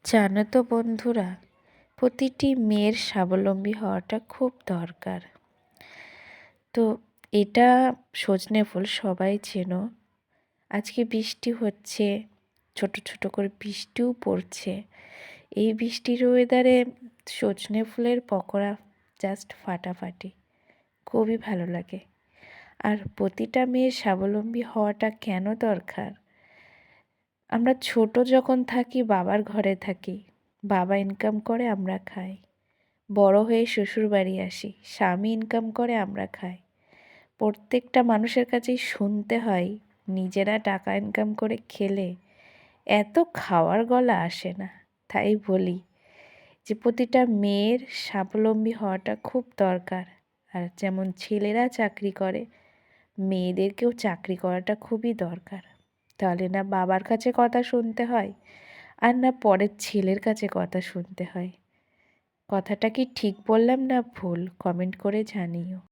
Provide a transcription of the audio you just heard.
জানো তো বন্ধুরা, প্রতিটি মেয়ের স্বাবলম্বী হওয়াটা খুব দরকার। তো এটা সজনে ফুল সবাই চেনো। আজকে বৃষ্টি হচ্ছে, ছোট ছোট করে বৃষ্টিও পড়ছে। এই বৃষ্টির ওয়েদারে সজনে ফুলের পকোড়া জাস্ট ফাটাফাটি, খুবই ভালো লাগে। আর প্রতিটা মেয়ের স্বাবলম্বী হওয়াটা কেন দরকার? আমরা ছোট যখন থাকি বাবার ঘরে থাকি, বাবা ইনকাম করে আমরা খাই। বড় হয়ে শ্বশুর বাড়ি আসি, স্বামী ইনকাম করে আমরা খাই। প্রত্যেকটা মানুষের কাছেই শুনতে হয় নিজেরা টাকা ইনকাম করে খেলে এত খাওয়ার গলা আসে না। তাই বলি যে প্রতিটা মেয়ের স্বাবলম্বী হওয়াটা খুব দরকার। আর যেমন ছেলেরা চাকরি করে, মেয়েদেরকেও চাকরি করাটা খুবই দরকার। তাহলে না বাবার কাছে কথা শুনতে হয়, আর না পরের ছেলের কাছে কথা শুনতে হয়। কথাটা কি ঠিক বললাম না ভুল? কমেন্ট করে জানিও।